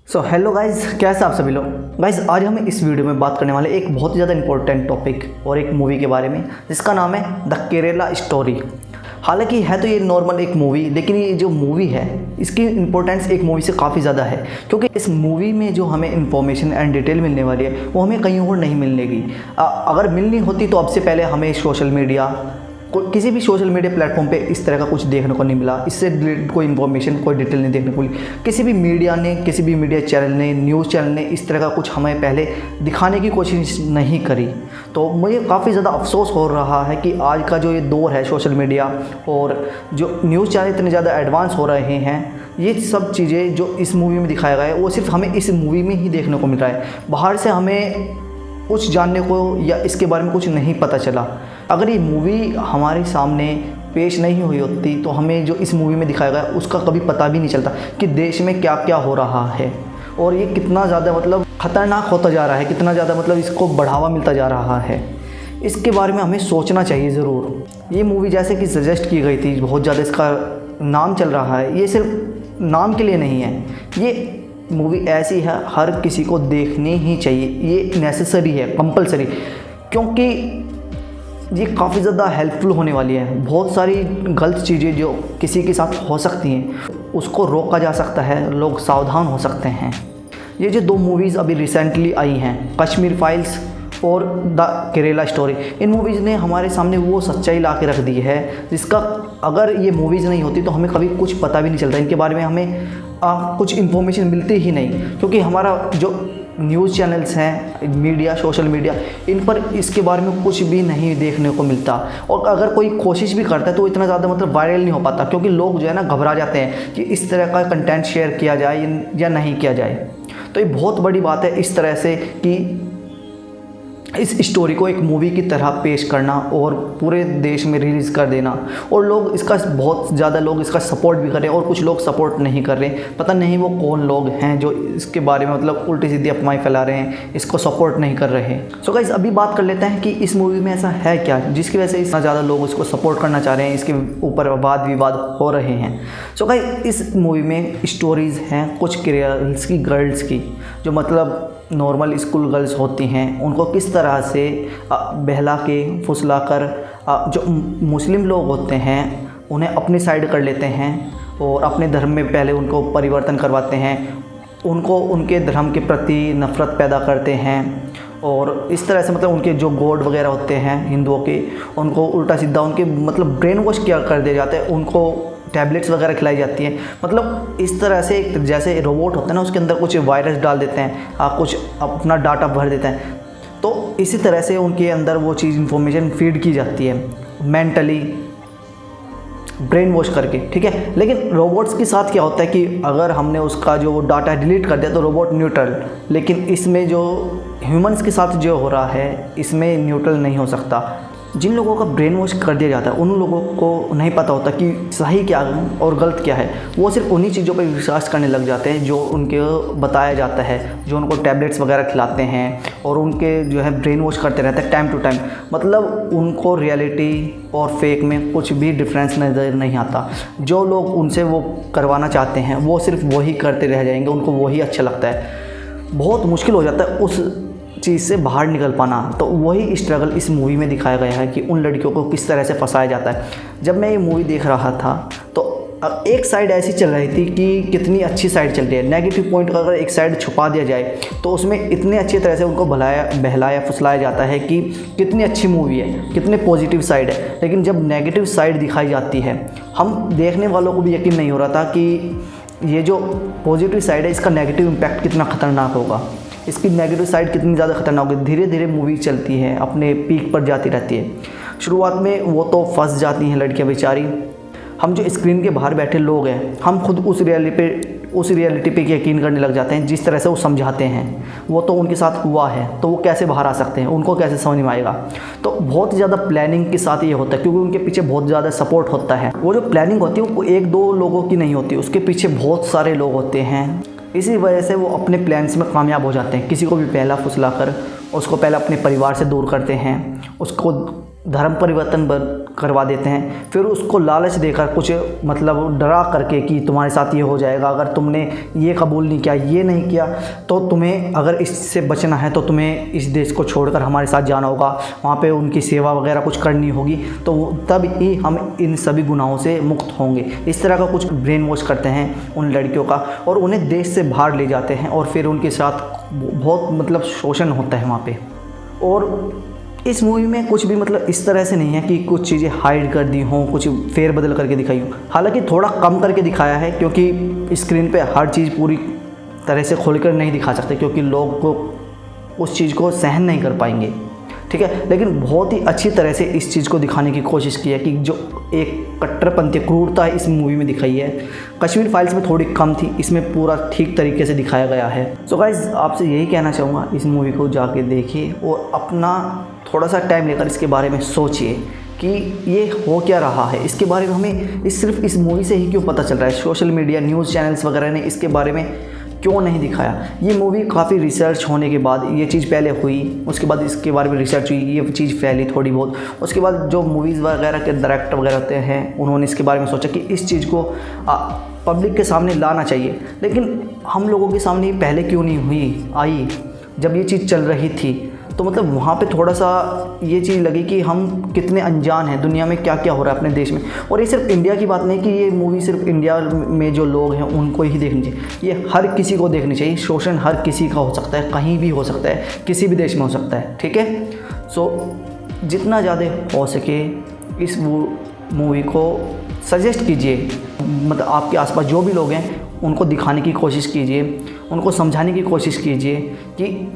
Hello guys, कैसे आप सभी लोग। गाइज़ आज हम इस वीडियो में बात करने वाले एक बहुत ही ज़्यादा इंपॉर्टेंट टॉपिक और एक मूवी के बारे में जिसका नाम है द केरला स्टोरी। हालांकि है तो ये नॉर्मल एक मूवी, लेकिन ये जो मूवी है इसकी इंपॉर्टेंस एक मूवी से काफ़ी ज़्यादा है, क्योंकि इस मूवी में जो हमें इन्फॉर्मेशन एंड डिटेल मिलने वाली है वो हमें कहीं और नहीं मिलेगी। अगर मिलनी होती तो अब से पहले हमें सोशल मीडिया किसी भी सोशल मीडिया प्लेटफॉर्म पे इस तरह का कुछ देखने को नहीं मिला। इससे रिलेटेड कोई इन्फॉर्मेशन, कोई डिटेल नहीं देखने को मिली। किसी भी मीडिया ने, किसी भी मीडिया चैनल ने, न्यूज़ चैनल ने इस तरह का कुछ हमें पहले दिखाने की कोशिश नहीं करी। तो मुझे काफ़ी ज़्यादा अफसोस हो रहा है कि आज का जो ये दौर है सोशल मीडिया और जो न्यूज़ चैनल इतने ज़्यादा एडवांस हो रहे हैं, ये सब चीज़ें जो इस मूवी में दिखाया गया है वो सिर्फ हमें इस मूवी में ही देखने को मिल रहा है। बाहर से हमें कुछ जानने को या इसके बारे में कुछ नहीं पता चला। अगर ये मूवी हमारे सामने पेश नहीं हुई होती तो हमें जो इस मूवी में दिखाया गया उसका कभी पता भी नहीं चलता कि देश में क्या क्या हो रहा है और ये कितना ज़्यादा ख़तरनाक होता जा रहा है, कितना ज़्यादा इसको बढ़ावा मिलता जा रहा है। इसके बारे में हमें सोचना चाहिए ज़रूर। ये मूवी जैसे कि सजेस्ट की गई थी, बहुत ज़्यादा इसका नाम चल रहा है, ये सिर्फ नाम के लिए नहीं है। ये मूवी ऐसी है हर किसी को देखनी ही चाहिए, ये नेसेसरी है, कंपलसरी, क्योंकि ये काफ़ी ज़्यादा हेल्पफुल होने वाली है। बहुत सारी गलत चीज़ें जो किसी के साथ हो सकती हैं उसको रोका जा सकता है, लोग सावधान हो सकते हैं। ये जो दो मूवीज़ अभी रिसेंटली आई हैं, कश्मीर फाइल्स और the Kerala story, in movies ने हमारे सामने वो सच्चाई ला के रख दी है जिसका अगर ये मूवीज़ नहीं होती तो हमें कभी कुछ पता भी नहीं चलता। इनके बारे में हमें कुछ इन्फॉर्मेशन मिलती ही नहीं, क्योंकि हमारा जो न्यूज़ चैनल्स हैं, मीडिया, सोशल मीडिया, इन पर इसके बारे में कुछ भी नहीं देखने को मिलता। और अगर कोई कोशिश भी करता है तो इतना ज़्यादा वायरल नहीं हो पाता, क्योंकि लोग जो है ना घबरा जाते हैं कि इस तरह का कंटेंट शेयर किया जाए या नहीं किया जाए। तो ये बहुत बड़ी बात है इस तरह से कि इस स्टोरी को एक मूवी की तरह पेश करना और पूरे देश में रिलीज़ कर देना, और लोग इसका बहुत ज़्यादा लोग इसका सपोर्ट भी कर रहे हैं और कुछ लोग सपोर्ट नहीं कर रहे। पता नहीं वो कौन लोग हैं जो इसके बारे में उल्टी सीधी अफवाहें फैला रहे हैं, इसको सपोर्ट नहीं कर रहे हैं। सो गाइस अभी बात कर लेते हैं कि इस मूवी में ऐसा है क्या जिसकी वजह से इतना ज़्यादा लोग इसको सपोर्ट करना चाह रहे हैं, इसके ऊपर वाद विवाद हो रहे हैं। सो गाइस इस मूवी में स्टोरीज़ हैं कुछ केरल्स की गर्ल्स की, जो नॉर्मल स्कूल गर्ल्स होती हैं, उनको किस तरह से बहला के फुसला कर जो मुस्लिम लोग होते हैं उन्हें अपनी साइड कर लेते हैं और अपने धर्म में पहले उनको परिवर्तन करवाते हैं, उनको उनके धर्म के प्रति नफ़रत पैदा करते हैं और इस तरह से उनके जो गॉड वगैरह होते हैं हिंदुओं के, उनको उल्टा सीधा उनके ब्रेन वॉश किया कर दिया जाता है, उनको टैबलेट्स वगैरह खिलाई जाती हैं। इस तरह से एक जैसे रोबोट होता है ना, उसके अंदर कुछ वायरस डाल देते हैं, कुछ अपना डाटा भर देते हैं, तो इसी तरह से उनके अंदर वो चीज़ इन्फॉर्मेशन फीड की जाती है मेंटली ब्रेन वॉश करके, ठीक है। लेकिन रोबोट्स के साथ क्या होता है कि अगर हमने उसका जो डाटा डिलीट कर दिया तो रोबोट न्यूट्रल, लेकिन इसमें जो ह्यूमंस के साथ जो हो रहा है इसमें न्यूट्रल नहीं हो सकता। जिन लोगों का ब्रेन वॉश कर दिया जाता है उन लोगों को नहीं पता होता कि सही क्या और गलत क्या है। वो सिर्फ उन्हीं चीज़ों पर विश्वास करने लग जाते हैं जो उनके बताया जाता है, जो उनको टैबलेट्स वगैरह खिलाते हैं और उनके जो है ब्रेन वॉश करते रहते हैं टाइम टू टाइम। उनको रियलिटी और फेक में कुछ भी डिफरेंस नज़र नहीं आता। जो लोग उनसे वो करवाना चाहते हैं वो सिर्फ वही करते रह जाएंगे, उनको वही अच्छा लगता है। बहुत मुश्किल हो जाता है उस चीज़ से बाहर निकल पाना। तो वही स्ट्रगल इस मूवी में दिखाया गया है कि उन लड़कियों को किस तरह से फंसाया जाता है। जब मैं ये मूवी देख रहा था तो एक साइड ऐसी चल रही थी कि कितनी अच्छी साइड चल रही है, नेगेटिव पॉइंट का अगर एक साइड छुपा दिया जाए तो उसमें इतने अच्छी तरह से उनको बहलाया फुसलाया जाता है कि कितनी अच्छी मूवी है, कितने पॉजिटिव साइड है। लेकिन जब नेगेटिव साइड दिखाई जाती है, हम देखने वालों को भी यकीन नहीं हो रहा था कि ये जो पॉजिटिव साइड है इसका नेगेटिव इम्पैक्ट कितना ख़तरनाक होगा, इसकी नेगेटिव साइड कितनी ज़्यादा खतरनाक होगी। धीरे धीरे मूवी चलती है, अपने पीक पर जाती रहती है। शुरुआत में वो तो फंस जाती हैं लड़कियां बेचारी। हम जो स्क्रीन के बाहर बैठे लोग हैं, हम खुद उस रियलिटी पे यकीन करने लग जाते हैं जिस तरह से वो समझाते हैं। वो तो उनके साथ हुआ है तो वो कैसे बाहर आ सकते हैं, उनको कैसे समझ में आएगा। तो बहुत ज़्यादा प्लानिंग के साथ ये होता है, क्योंकि उनके पीछे बहुत ज़्यादा सपोर्ट होता है। वो जो प्लानिंग होती है वो एक दो लोगों की नहीं होती, उसके पीछे बहुत सारे लोग होते हैं। इसी वजह से वो अपने प्लान्स में कामयाब हो जाते हैं। किसी को भी पहला फुसला कर उसको पहले अपने परिवार से दूर करते हैं, उसको धर्म परिवर्तन करवा देते हैं, फिर उसको लालच देकर कुछ मतलब डरा करके कि तुम्हारे साथ ये हो जाएगा, अगर तुमने ये कबूल नहीं किया, ये नहीं किया, तो तुम्हें अगर इससे बचना है तो तुम्हें इस देश को छोड़कर हमारे साथ जाना होगा, वहाँ पे उनकी सेवा वगैरह कुछ करनी होगी, तो तब ही हम इन सभी गुनाहों से मुक्त होंगे। इस तरह का कुछ ब्रेन वॉश करते हैं उन लड़कियों का और उन्हें देश से बाहर ले जाते हैं और फिर उनके साथ बहुत मतलब शोषण होता है वहाँ पे। और इस मूवी में कुछ भी मतलब इस तरह से नहीं है कि कुछ चीज़ें हाइड कर दी हों, कुछ फेरबदल करके दिखाई हों। हालांकि थोड़ा कम करके दिखाया है, क्योंकि स्क्रीन पे हर चीज़ पूरी तरह से खोलकर नहीं दिखा सकते, क्योंकि लोग को उस चीज़ को सहन नहीं कर पाएंगे, ठीक है। लेकिन बहुत ही अच्छी तरह से इस चीज़ को दिखाने की कोशिश की है कि जो एक कट्टरपंथी क्रूरता है इस मूवी में दिखाई है। कश्मीर फाइल्स में थोड़ी कम थी, इसमें पूरा ठीक तरीके से दिखाया गया है। सो गाइस, आपसे यही कहना चाहूँगा, इस मूवी को जाके देखिए और अपना थोड़ा सा टाइम लेकर इसके बारे में सोचिए कि ये हो क्या रहा है। इसके बारे में हमें सिर्फ इस मूवी से ही क्यों पता चल रहा है, सोशल मीडिया न्यूज़ चैनल्स वगैरह ने इसके बारे में क्यों नहीं दिखाया। ये मूवी काफ़ी रिसर्च होने के बाद, ये चीज़ पहले हुई, उसके बाद इसके बारे में रिसर्च हुई, ये चीज़ फैली थोड़ी बहुत, उसके बाद जो मूवीज़ वगैरह के डायरेक्टर वगैरह होते हैं उन्होंने इसके बारे में सोचा कि इस चीज़ को पब्लिक के सामने लाना चाहिए। लेकिन हम लोगों के सामने पहले क्यों नहीं आई जब ये चीज़ चल रही थी, तो मतलब वहाँ पे थोड़ा सा ये चीज़ लगी कि हम कितने अनजान हैं, दुनिया में क्या क्या हो रहा है अपने देश में। और ये सिर्फ इंडिया की बात नहीं कि ये मूवी सिर्फ इंडिया में जो लोग हैं उनको ही देखनी चाहिए, ये हर किसी को देखनी चाहिए। शोषण हर किसी का हो सकता है, कहीं भी हो सकता है, किसी भी देश में हो सकता है, ठीक है। सो जितना ज़्यादा हो सके इस मूवी को सजेस्ट कीजिए, मतलब आपके आसपास जो भी लोग हैं उनको दिखाने की कोशिश कीजिए, उनको समझाने की कोशिश कीजिए कि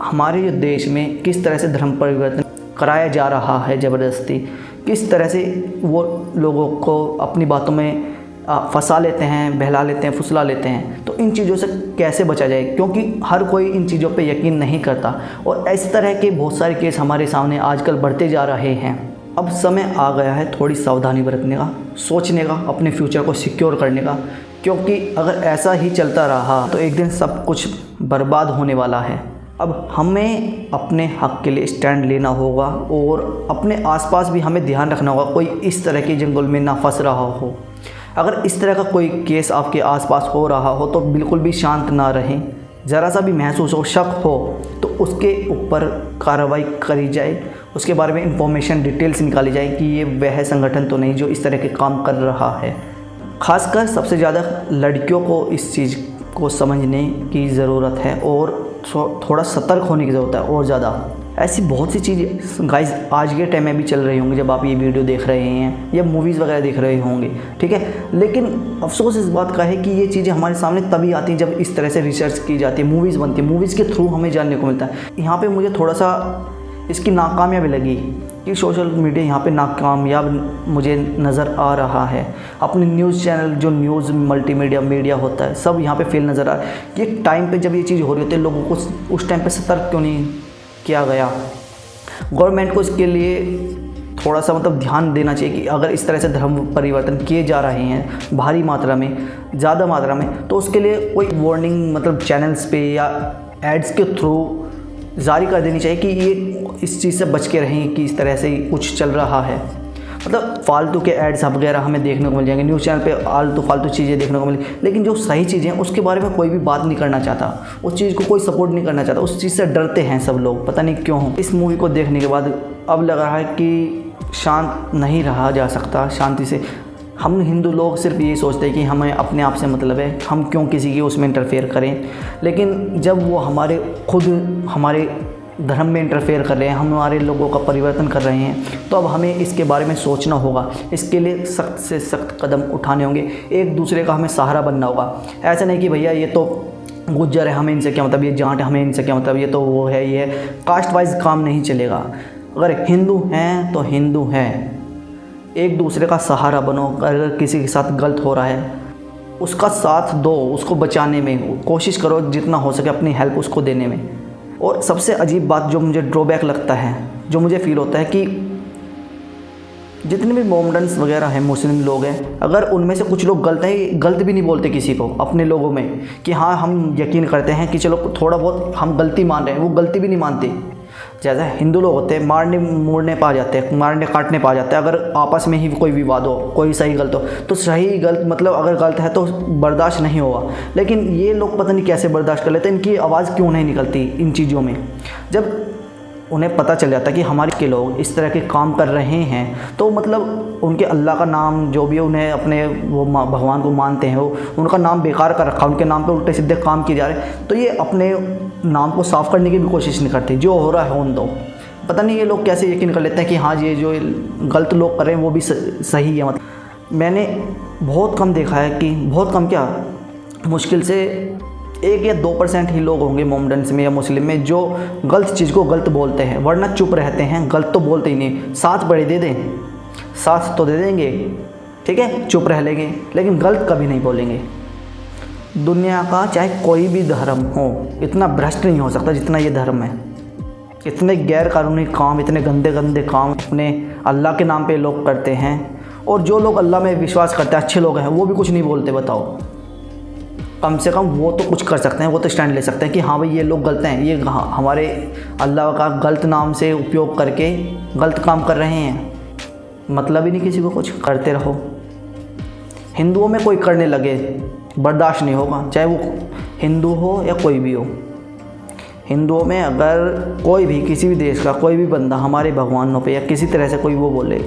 हमारे जो देश में किस तरह से धर्म परिवर्तन कराया जा रहा है ज़बरदस्ती, किस तरह से वो लोगों को अपनी बातों में फंसा लेते हैं, बहला लेते हैं, फुसला लेते हैं। तो इन चीज़ों से कैसे बचा जाए, क्योंकि हर कोई इन चीज़ों पे यकीन नहीं करता और इस तरह के बहुत सारे केस हमारे सामने आजकल बढ़ते जा रहे हैं। अब समय आ गया है थोड़ी सावधानी बरतने का, सोचने का, अपने फ्यूचर को सिक्योर करने का, क्योंकि अगर ऐसा ही चलता रहा तो एक दिन सब कुछ बर्बाद होने वाला है। अब हमें अपने हक़ के लिए स्टैंड लेना होगा और अपने आसपास भी हमें ध्यान रखना होगा कोई इस तरह के जंगल में ना फंस रहा हो। अगर इस तरह का कोई केस आपके आसपास हो रहा हो तो बिल्कुल भी शांत ना रहें, ज़रा सा भी महसूस हो, शक हो तो उसके ऊपर कार्रवाई करी जाए, उसके बारे में इंफॉर्मेशन डिटेल्स निकाली जाए कि ये वह संगठन तो नहीं जो इस तरह के काम कर रहा है। ख़ासकर सबसे ज़्यादा लड़कियों को इस चीज़ को समझने की ज़रूरत है और थोड़ा सतर्क होने की ज़रूरत है और ज़्यादा। ऐसी बहुत सी चीज़ें गाइस आज के टाइम में भी चल रही होंगी जब आप ये वीडियो देख रहे हैं या मूवीज़ वगैरह देख रहे होंगे, ठीक है। लेकिन अफसोस इस बात का है कि ये चीज़ें हमारे सामने तभी आती हैं जब इस तरह से रिसर्च की जाती है, मूवीज़ बनती है, मूवीज़ के थ्रू हमें जानने को मिलता है। यहाँ पर मुझे थोड़ा सा इसकी नाकामयाबी लगी कि सोशल मीडिया यहाँ पे नाकामयाब मुझे नज़र आ रहा है। अपने न्यूज़ चैनल जो न्यूज़ मल्टीमीडिया मीडिया होता है सब यहाँ पे फेल नज़र आ रहा है। ये टाइम पे जब ये चीज़ हो रही होती है लोगों को उस टाइम पे सतर्क क्यों नहीं किया गया। गवर्नमेंट को इसके लिए थोड़ा सा मतलब ध्यान देना चाहिए कि अगर इस तरह से धर्म परिवर्तन किए जा रहे हैं भारी मात्रा में, ज़्यादा मात्रा में, तो उसके लिए कोई वार्निंग मतलब चैनल्स पे या एड्स के थ्रू जारी कर देनी चाहिए कि ये इस चीज़ से बच के रहें कि इस तरह से कुछ चल रहा है। मतलब फालतू के एड्स वगैरह हमें देखने को मिल जाएंगे न्यूज़ चैनल पे, फालतू चीज़ें देखने को मिलेंगी, लेकिन जो सही चीज़ें हैं उसके बारे में कोई भी बात नहीं करना चाहता, उस चीज़ को कोई सपोर्ट नहीं करना चाहता, उस चीज़ से डरते हैं सब लोग, पता नहीं क्यों। इस मूवी को देखने के बाद अब लग रहा है कि शांत नहीं रहा जा सकता शांति से। हम हिंदू लोग सिर्फ ये सोचते हैं कि हमें अपने आप से मतलब है, हम क्यों किसी की उसमें इंटरफेयर करें। लेकिन जब वो हमारे धर्म में इंटरफेयर कर रहे हैं, हमारे लोगों का परिवर्तन कर रहे हैं, तो अब हमें इसके बारे में सोचना होगा। इसके लिए सख्त से सख्त कदम उठाने होंगे, एक दूसरे का हमें सहारा बनना होगा। ऐसा नहीं कि भैया ये तो गुज्जर है हमें इनसे क्या मतलब, ये जाट है हमें इनसे क्या मतलब, ये तो वो है, ये है। कास्ट वाइज काम नहीं चलेगा। अगर हिंदू हैं तो हिंदू हैं, एक दूसरे का सहारा बनो। अगर किसी के साथ गलत हो रहा है उसका साथ दो, उसको बचाने में कोशिश करो जितना हो सके, अपनी हेल्प उसको देने में। और सबसे अजीब बात जो मुझे ड्रॉबैक लगता है, जो मुझे फील होता है कि जितने भी मोमडन्स वगैरह हैं, मुस्लिम लोग हैं, अगर उनमें से कुछ लोग गलत भी नहीं बोलते किसी को अपने लोगों में कि हाँ हम यकीन करते हैं कि चलो थोड़ा बहुत हम गलती मान रहे हैं, वो गलती भी नहीं मानते। जैसे हिंदू लोग होते हैं मारने मोड़ने पा जाते हैं, मारने काटने पा जाते हैं। अगर आपस में ही कोई विवाद हो, कोई सही गलत हो, तो सही गलत मतलब अगर गलत है तो बर्दाश्त नहीं होगा। लेकिन ये लोग पता नहीं कैसे बर्दाश्त कर लेते हैं, इनकी आवाज़ क्यों नहीं निकलती इन चीज़ों में। जब उन्हें पता चल जाता है कि हमारे के लोग इस तरह के काम कर रहे हैं, तो मतलब उनके अल्लाह का नाम जो भी है, उन्हें अपने वो भगवान को मानते हैं, वो उनका नाम बेकार कर रखा, उनके नाम पे उल्टे सीधे काम किए जा रहे हैं, तो ये अपने नाम को साफ़ करने की भी कोशिश नहीं करते। जो हो रहा है होने दो। पता नहीं ये लोग कैसे यकीन कर लेते हैं कि हाँ ये जो गलत लोग कर रहे हैं वो भी सही है। मतलब मैंने बहुत कम देखा है कि, बहुत कम क्या, मुश्किल से 1 या 2% ही लोग होंगे मोमडन्स में या मुस्लिम में जो गलत चीज़ को गलत बोलते हैं, वरना चुप रहते हैं, गलत तो बोलते ही नहीं। साथ बड़े दे दें, साथ तो दे देंगे, ठीक है, चुप रह लेंगे, लेकिन गलत कभी नहीं बोलेंगे। दुनिया का चाहे कोई भी धर्म हो, इतना भ्रष्ट नहीं हो सकता जितना ये धर्म है। इतने गैर कानूनी काम, इतने गंदे गंदे काम अपने अल्लाह के नाम पे लोग करते हैं, और जो लोग अल्लाह में विश्वास करते हैं, अच्छे लोग हैं, वो भी कुछ नहीं बोलते। बताओ, कम से कम वो तो कुछ कर सकते हैं, वो तो स्टैंड ले सकते हैं कि हाँ भाई ये लोग गलत हैं, ये हमारे अल्लाह का गलत नाम से उपयोग करके गलत काम कर रहे हैं। मतलब ही नहीं किसी को, कुछ करते रहो। हिंदुओं में कोई करने लगे बर्दाश्त नहीं होगा, चाहे वो हिंदू हो या कोई भी हो। हिंदुओं में अगर कोई भी किसी भी देश का कोई भी बंदा हमारे भगवानों पे या किसी तरह से कोई वो बोले,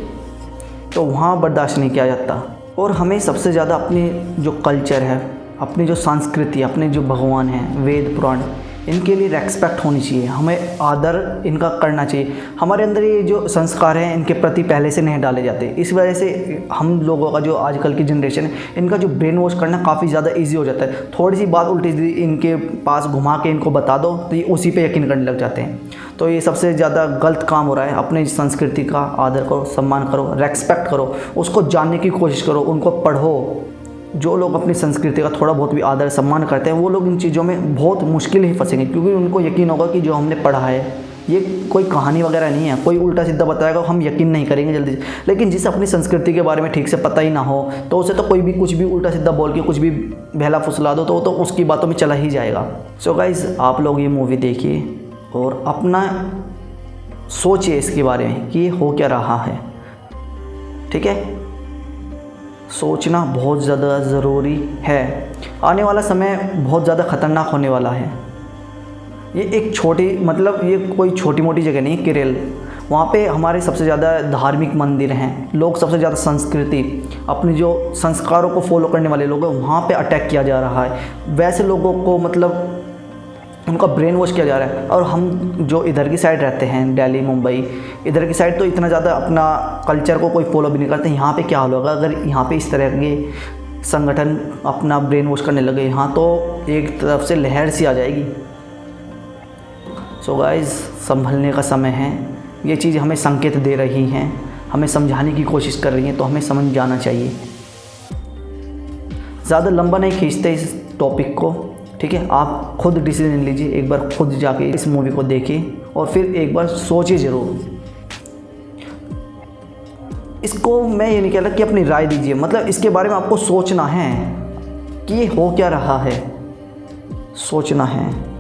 तो वहाँ बर्दाश्त नहीं किया जाता। और हमें सबसे ज़्यादा अपनी जो कल्चर है, अपनी जो संस्कृति, अपने जो भगवान हैं, वेद पुराण, इनके लिए रेस्पेक्ट होनी चाहिए, हमें आदर इनका करना चाहिए। हमारे अंदर ये जो संस्कार हैं इनके प्रति पहले से नहीं डाले जाते। इस वजह से हम लोगों का जो आजकल की जनरेशन है, इनका जो ब्रेन वॉश करना काफ़ी ज़्यादा इजी हो जाता है। थोड़ी सी बात उल्टी सीधी इनके पास घुमा के इनको बता दो तो ये उसी पे यकीन करने लग जाते हैं। तो ये सबसे ज़्यादा गलत काम हो रहा है। अपने संस्कृति का आदर करो, सम्मान करो, रेस्पेक्ट करो, उसको जानने की कोशिश करो, उनको पढ़ो। जो लोग अपनी संस्कृति का थोड़ा बहुत भी आदर सम्मान करते हैं, वो लोग इन चीज़ों में बहुत मुश्किल ही फंसेंगे, क्योंकि उनको यकीन होगा कि जो हमने पढ़ा है ये कोई कहानी वगैरह नहीं है, कोई उल्टा सीधा बताएगा हम यकीन नहीं करेंगे जल्दी से। लेकिन जिसे अपनी संस्कृति के बारे में ठीक से पता ही ना हो, तो उसे तो कोई भी कुछ भी उल्टा सीधा बोल के कुछ भी बहला फुसला दो तो उसकी बातों में चला ही जाएगा। सो गाइज़, आप लोग ये मूवी देखिए और अपना सोचिए इसके बारे में कि ये हो क्या रहा है, ठीक है। सोचना बहुत ज़्यादा ज़रूरी है। आने वाला समय बहुत ज़्यादा ख़तरनाक होने वाला है। ये एक छोटी, मतलब ये कोई छोटी मोटी जगह नहीं, केरल, वहाँ पे हमारे सबसे ज़्यादा धार्मिक मंदिर हैं, लोग सबसे ज़्यादा संस्कृति, अपनी जो संस्कारों को फॉलो करने वाले लोग हैं, वहाँ पे अटैक किया जा रहा है। वैसे लोगों को मतलब उनका ब्रेन वॉश किया जा रहा है। और हम जो इधर की साइड रहते हैं, दिल्ली, मुंबई, इधर की साइड तो इतना ज़्यादा अपना कल्चर को कोई फॉलो भी नहीं करते। यहाँ पे क्या हाल होगा अगर यहाँ पे इस तरह के संगठन अपना ब्रेन वॉश करने लगे, यहाँ तो एक तरफ से लहर सी आ जाएगी। सो गाइज़, संभलने का समय है। ये चीज़ हमें संकेत दे रही हैं, हमें समझाने की कोशिश कर रही हैं, तो हमें समझ जाना चाहिए। ज़्यादा लंबा नहीं खींचते इस टॉपिक को, ठीक है। आप खुद डिसीजन लीजिए, एक बार खुद जाके इस मूवी को देखिए और फिर एक बार सोचिए ज़रूर। इसको मैं ये नहीं कह रहा कि अपनी राय दीजिए, मतलब इसके बारे में आपको सोचना है कि ये हो क्या रहा है, सोचना है।